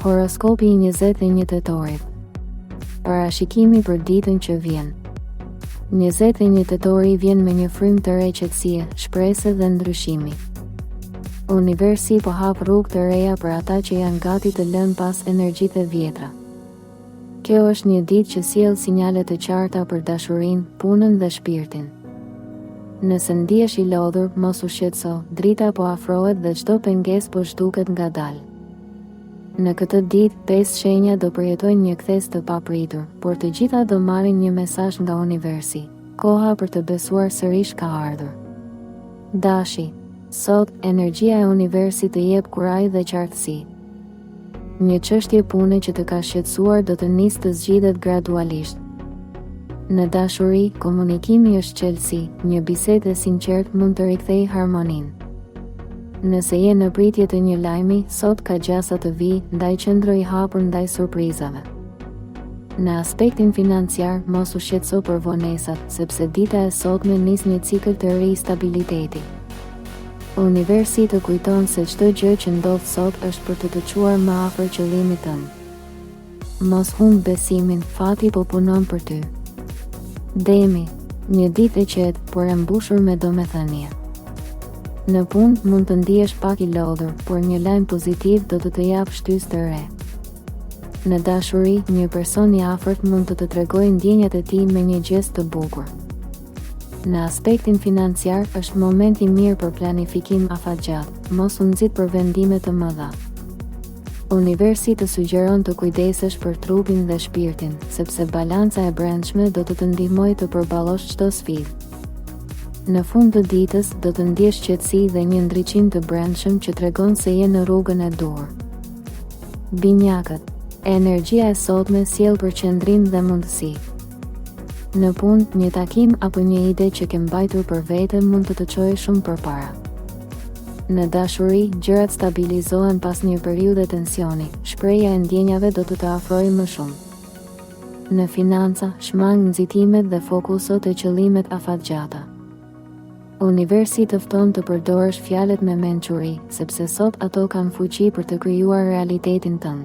Horoskopi i 21 tetorit. Parashikimi për ditën që vjen. 21 tetori vjen me një frymë të re qetësie, shprese dhe ndryshimi. Universi po hap rrugë të reja për ata që janë gati të lënë pas energjitë e vjetra. Kjo është një ditë që sjell sinjale të qarta për dashurinë, punën dhe shpirtin. Nëse ndihesh i lodhur, mos u shqetëso, drita po afrohet dhe çdo pengesë po zhduket ngadalë. Në këtë ditë, 5 shenja do përjetojnë një kthes të papritur, por të gjitha do marrin një mesazh nga universi. Koha për të besuar sërish ka ardhur. Dashi, sot energjia e universit të jep kuraj dhe qartësi. Një çështje pune që të ka shqetësuar do të nisë të zgjidhet gradualisht. Në dashuri, komunikimi është çelësi, një bisedë e sinqertë mund të rikthejë harmoninë. Nëse je në pritje të një lajmi, sot ka gjasa të vijë, ndaj qëndro i hapur ndaj surprizave. Në aspektin financiar, mos u shqetëso për vonesat, sepse dita e sotme nis një cikël të ri stabiliteti. Universi të kujton se çdo gjë që ndodh sot është për të të çuar më afër qëllimit tënd. Mos humb besimin, fati po punon për ty. Demi, një ditë e qetë, por e mbushur me domethënie. Në punë mund të ndihesh pak i lodhur, por një lajm pozitiv do të të japë shtysë të re. Në dashuri, një person i afërt mund të të tregojë ndjenjat e tij me një gjest të bukur. Në aspektin financiar, është moment i mirë për planifikim afatgjatë, mos u nxit për vendime të mëdha. Universi të sugjeron të kujdesesh për trupin dhe shpirtin, sepse balanca e brendshme do të të ndihmojë të përballosh çdo sfidë. Në fund të ditës, do të ndjesh qetësi dhe një ndriçim të brendshëm që tregon se je në rrugën e duhur. Binjakët, energjia e sotme sjell përqendrim dhe mundësi. Në punë, një takim apo një ide që ke mbajtur për vete mund të të çojë shumë përpara. Në dashuri, gjërat stabilizohen pas një periudhe tensioni, shpreha e ndjenjave do të të afrojë më shumë. Në financa, shmang nxitimet dhe fokuso te qëllimet afatgjata. Universi të fton të përdorësh fjalët me mençuri, sepse sot ato kanë fuqi për të krijuar realitetin tënd.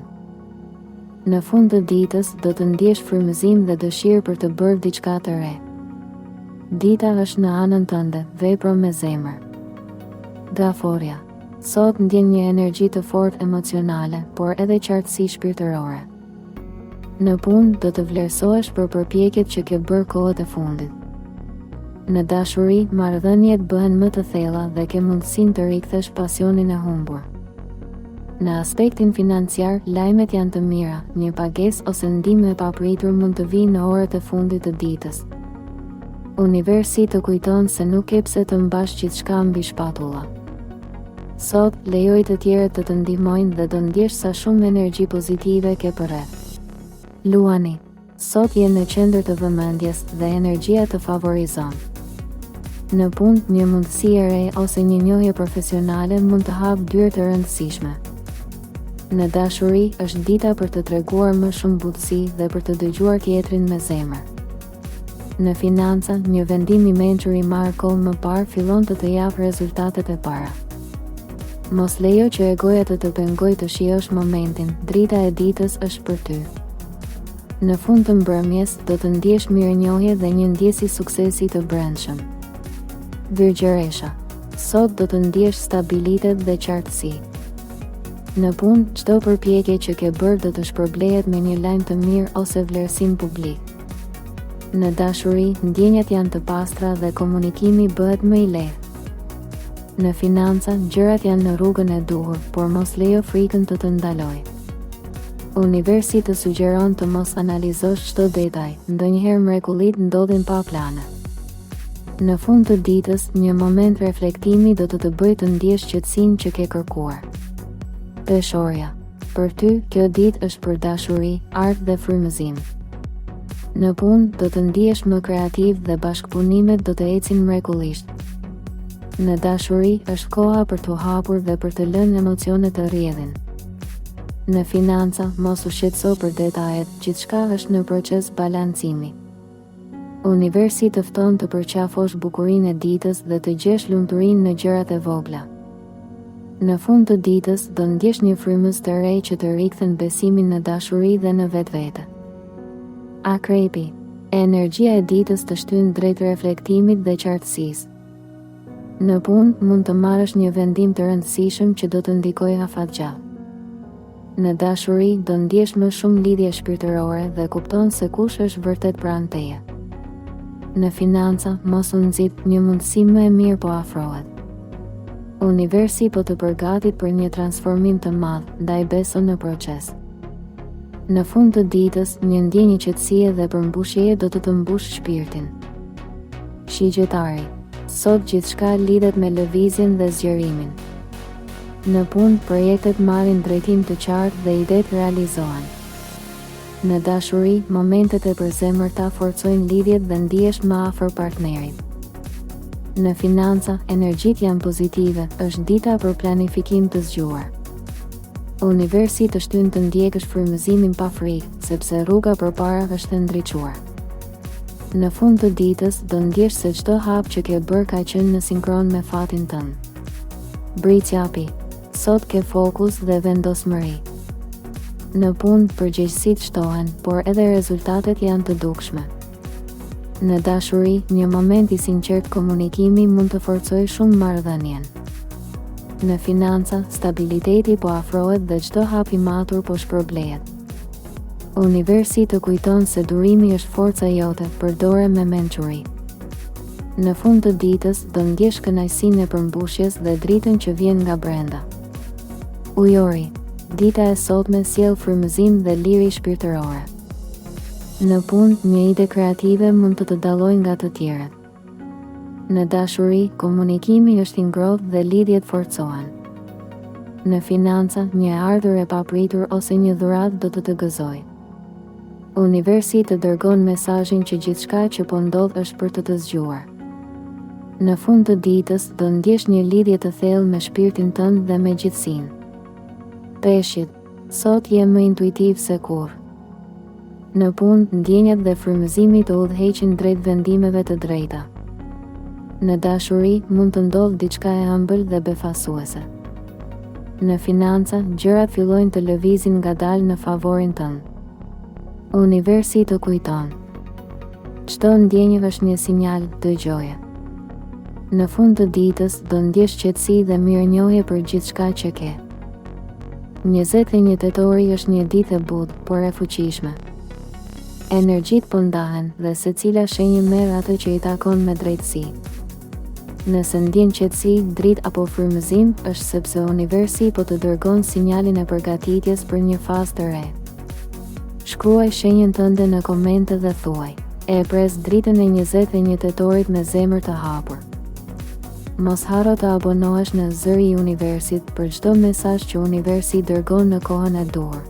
Në fund të ditës, do të ndjesh frymëzim dhe dëshirë për të bërë diçka të re. Dita është në anën tënde, vepro me zemër. Gaforia, sot ndjen një energji të fortë emocionale, por edhe qartësi shpirtërore. Në punë, do të vlerësohesh për përpjekjet që ke bërë kohët e fundit. Në dashuri, marrëdhëniet bëhen më të thella dhe ke mundësinë të rikthesh pasionin e humbur. Në aspektin financiar, lajmet janë të mira, një pagesë ose ndihmë e papritur mund të vijë në orët e fundit të ditës. Universi të kujton se nuk ke pse të mbash gjithçka mbi shpatulla. Sot, lejoj të tjerët të të ndihmojnë dhe do ndjesh sa shumë energji pozitive ke përreth. Luani, sot je në qendër të vëmendjes dhe energjia të favorizon. Në punë, një mundësi e re ose një njohje profesionale mund të hapë dyrë të rëndësishme. Në dashuri, është dita për të treguar më shumë butësi dhe për të dëgjuar tjetrin me zemër. Në financa, një vendim i mençur i marrë kohë më parë fillon të të japë rezultatet e para. Mos lejo që egoja të pengojë të shijosh momentin, drita e ditës është për ty. Në fund të mbrëmjes, do të ndjesh mirënjohje dhe një ndjesi suksesi të brendshëm. Virgjëresha, sot do të ndjesh stabilitet dhe qartësi. Në punë, çdo përpjekje që ke bërë do të shpërblehet me një lajm të mirë ose vlerësim publik. Në dashuri, ndjenjat janë të pastra dhe komunikimi bëhet më i lehtë. Në financa, gjërat janë në rrugën e duhur, por mos lejo frikën të të ndalojë. Universi të sugjeron të mos analizosh çdo detaj, ndonjëherë mrekullit ndodhin pa plane. Në fund të ditës, një moment reflektimi do të bëjë të ndjesh qetësinë që ke kërkuar. Peshorja, për ty, kjo ditë është për dashuri, art dhe frymëzim. Në punë, do të ndihesh më kreativ dhe bashkëpunimet do të ecin mrekullisht. Në dashuri, është koha për të hapur dhe për të lënë emocionet të rrjedhin. Në financa, mos u shqetëso për detajet, gjithçka është në proces balancimi. Universi të fton të përqafosh bukurinë e ditës dhe të gjesh lumturinë në gjërat e vogla. Në fund të ditës do ndjesh një frymëz të re që të rikthen besimin në dashuri dhe në vetvete. Akrepi. Energjia e ditës të shtyn drejt reflektimit dhe qartësisë. Në punë mund të marrësh një vendim të rëndësishëm që do të ndikojë afatgjat. Në dashuri do ndjesh më shumë lidhje shpirtërore dhe kupton se kush është vërtet pranë teje. Në financa, mos u nxit, një mundësi më e mirë po afrohet. Universi po të përgatit për një transformim të madh, ndaj beso në proces. Në fund të ditës, një ndjenjë qetësie dhe përmbushjeje do të mbush shpirtin. Shigjetari. Sot gjithçka lidhet me lëvizjen dhe zgjerimin. Në punë, projektet marrin drejtim të qartë dhe idetë realizohen. Në dashuri, momentet e përzemërta forcojnë lidhjet dhe ndihesh më afër partnerit. Në financa, energjitë janë pozitive, është dita për planifikim të zgjuar. Universi të shtyn të ndjekësh frymëzimin pa frikë, sepse rruga përpara është e ndriçuar. Në fund të ditës do ndjesh se çdo hap që ke bërë ka qenë në sinkron me fatin tënd. Britsjapi. Sot ke fokus dhe vendosmëri. Në punë, përgjegjësitë shtohen, por edhe rezultatet janë të dukshme. Në dashuri, një moment i sinqert komunikimi mund të forcojë shumë marrëdhënien. Në financa, stabiliteti po afrohet dhe çdo hap i matur po shpërblehet. Universi të kujton se durimi është forca jote, përdore me mençuri. Në fund të ditës do ndjesh kënaqësinë e përmbushjes dhe dritën që vjen nga brenda. Ujori. Dita e sotme sjell frymëzim dhe liri shpirtërore. Në punë, një ide kreative mund të dallojë nga të tjerat. Në dashuri, komunikimi është i ngrohtë dhe lidhjet forcohen. Në financa, një ardhur e papritur ose një dhuratë do të gëzojë. Universi të dërgon mesazhin që gjithçka që po ndodh është për të zgjuar. Në fund të ditës do ndjesh një lidhje të thellë me shpirtin tënd dhe me gjithësinë. Peshqit. Sot je më intuitiv se kurrë. Në punë, ndjenjat dhe frymëzimi të udhëheqin drejt vendimeve të drejta. Në dashuri, mund të ndodhë diçka e ëmbël dhe befasuese. Në financa, gjërat fillojnë të lëvizin ngadalë në favorin tënd. Universi të kujton. Çdo ndjenjë është një sinjal, dëgjoje. Në fund të ditës do ndjesh qetësi dhe mirënjohje për gjithçka që ke. 21 tetori është një ditë e butë, por e fuqishme. Energjitë po ndahen dhe secila shenjë merr atë që i takon me drejtësi. Nëse ndjen qetësi, dritë apo frymëzim, është sepse universi po të dërgon sinjalin e përgatitjes për një fazë të re. Shkruaj shenjën tënde në komente dhe thuaj: e pres dritën e 21 tetorit me zemër të hapur. Mos harro të abonohesh në Zëri i Universit për çdo mesazh që Universi dërgon në kohën e duhur.